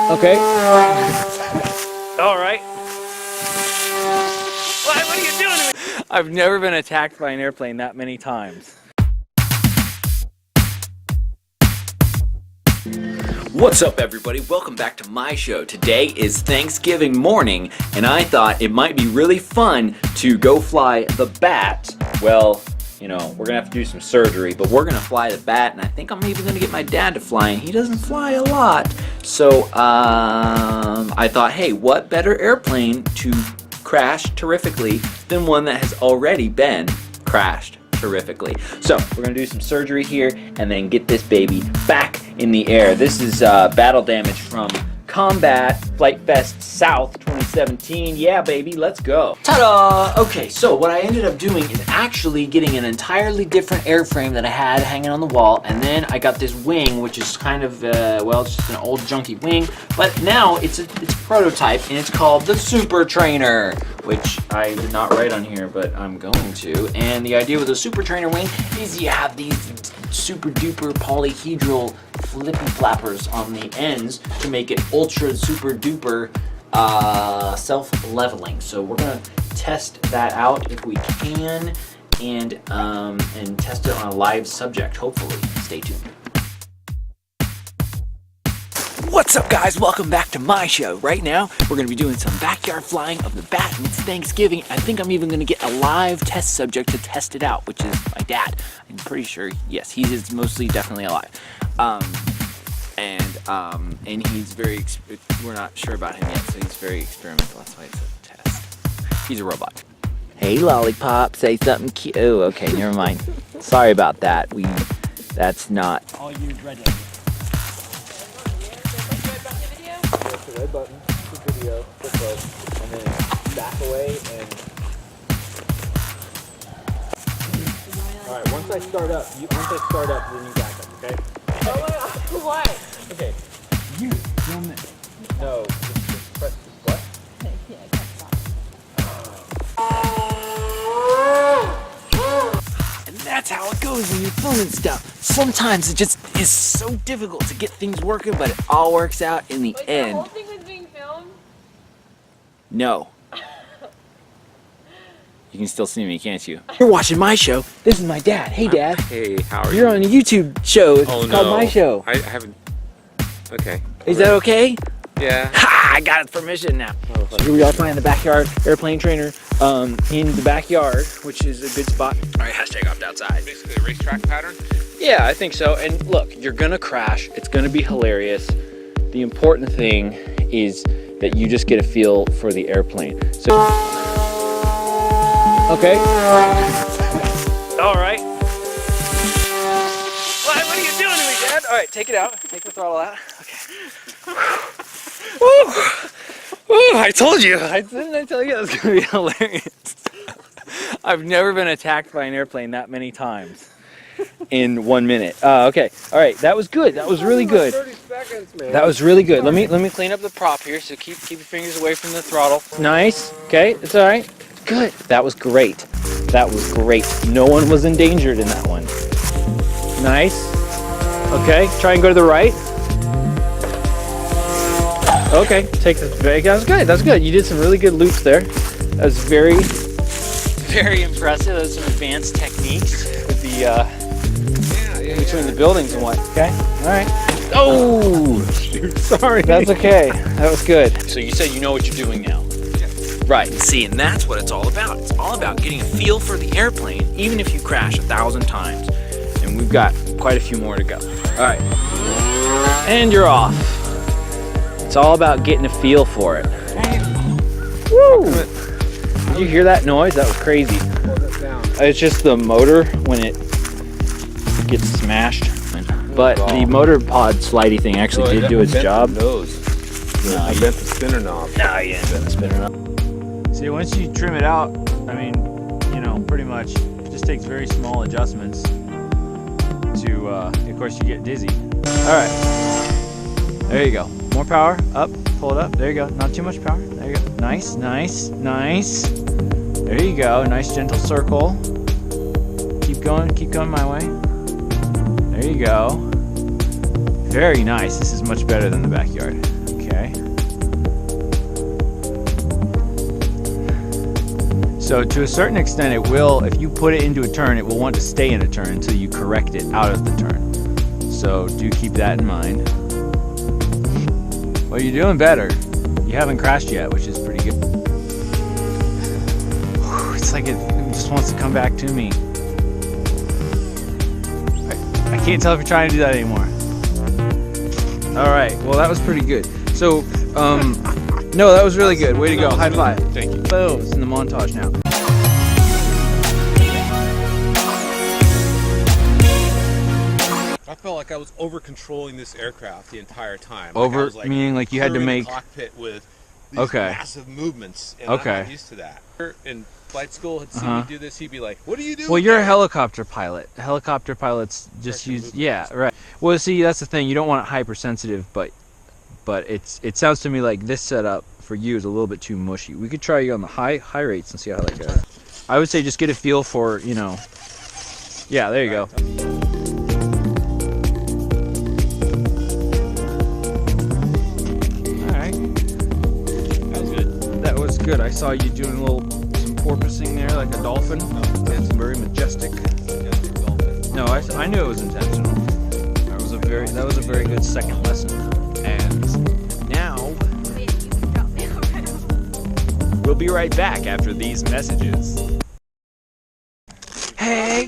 Okay. All right. What are you doing to me? I've never been attacked by an airplane that many times. What's up, everybody? Welcome back to my show. Today is Thanksgiving morning, and I thought it might be really fun to go fly the Bat. Well, you know, we're gonna have to do some surgery, but we're gonna fly the Bat, and I think I'm even gonna get my dad to fly, and he doesn't fly a lot. So, I thought, hey, what better airplane to crash terrifically than one that has already been crashed terrifically. So we're gonna do some surgery here and then get this baby back in the air. This is battle damage from Combat Flight Fest South 2017. Yeah, baby, let's go. Ta-da! Okay, so what I ended up doing is actually getting an entirely different airframe that I had hanging on the wall, and then I got this wing, which is kind of, well, it's just an old junky wing, but now it's a prototype, and it's called the Super Trainer, which I did not write on here, but I'm going to. And the idea with the Super Trainer wing is you have these super duper polyhedral flippy flappers on the ends to make it ultra super duper self-leveling. So we're gonna test that out if we can, and test it on a live subject, hopefully. Stay tuned. What's up, guys? Welcome back to my show. Right now, we're going to be doing some backyard flying of the Bat, and it's Thanksgiving. I think I'm even going to get a live test subject to test it out, which is my dad. I'm pretty sure, yes, he is mostly definitely alive. And he's very, we're not sure about him yet, so he's very experimental. That's why it's a test. He's a robot. Hey, Lollipop, say something cute. Oh, okay, never mind. Sorry about that. That's not. I'll use red light. The red button, the video, the book, and then back away and... Alright, once I start up, then you back up, okay? Oh my god, what? Okay. You film it. No, just press this what? Yeah, I can't stop. And that's how it goes when you're filming stuff. Sometimes it just is so difficult to get things working, but it all works out in the Wait, end. the whole thing was being filmed? No. You can still see me, can't you? You're watching my show. This is my dad. Hey, Dad. Hey, how are you? You're on a YouTube show. It's Oh, called no. My Show. I haven't. Okay. Is that okay? Yeah. Ha! I got its permission now. So here we are flying the backyard airplane trainer in the backyard, which is a good spot. All right, hashtag opt outside. Basically a racetrack pattern. Yeah, I think so. And look, you're gonna crash. It's gonna be hilarious. The important thing is that you just get a feel for the airplane. So, okay. All right. What are you doing to me, Dad? All right, take it out. Take the throttle out. Okay. Woo! Woo! I told you. Didn't I tell you it was gonna be hilarious? I've never been attacked by an airplane that many times in 1 minute. Okay. All right. That was good. That was really good. 30 seconds, man. That was really good. Let me clean up the prop here. So keep your fingers away from the throttle. Nice. Okay. It's all right. Good. That was great. That was great. No one was endangered in that one. Nice. Okay. Try and go to the right. Okay. Take the brake. That was good. That was good. You did some really good loops there. That was very impressive. Those some advanced techniques with the between the buildings and what. Okay. All right. Oh, Shoot, sorry. that's okay. That was good. So you said you know what you're doing now. Right. See, and that's what it's all about. It's all about getting a feel for the airplane, even if you crash 1,000 times. And we've got quite a few more to go. All right. And you're off. It's all about getting a feel for it. Woo! Did you hear that noise? That was crazy. It's just the motor when it gets smashed. But the motor pod slidey thing actually did do its job. I bent the spinner knob. No, you ain't been a spinner up. See, once you trim it out, I mean, you know, pretty much it just takes very small adjustments to, of course, you get dizzy. All right. There you go. More power. Up. Pull it up. There you go. Not too much power. There you go. Nice, nice, nice. There you go. Nice gentle circle. Keep going my way. There you go. Very nice. This is much better than the backyard. Okay. Okay. So to a certain extent it will, if you put it into a turn, it will want to stay in a turn until you correct it out of the turn. So do keep that in mind. Well, you're doing better. You haven't crashed yet, which is pretty good. Whew, it's like it just wants to come back to me. I can't tell if you're trying to do that anymore. All right, well that was pretty good. So, no, that was really good. Way to go, high five. Thank you. Boom, it's in the montage now. I felt like I was over controlling this aircraft the entire time. Over, I was, meaning like you had to clearing make... the cockpit with these Okay. massive movements, and Okay. I'm not used to that. In flight school, had seen me do this. He'd be like, "What are you doing?" Well, you're a there?" helicopter pilot. Helicopter pilots just Pressure use, movements. yeah, right. Well, see, that's the thing. You don't want it hypersensitive, but it sounds to me like this setup for you is a little bit too mushy. We could try you on the high rates and see how that goes. I would say just get a feel for, you know. Yeah, there you go. All right. That was good. That was good. I saw you doing some porpoising there, like a dolphin. It's very majestic. No, I knew it was intentional. That was a very good second lesson. And now we'll be right back after these messages. Hey,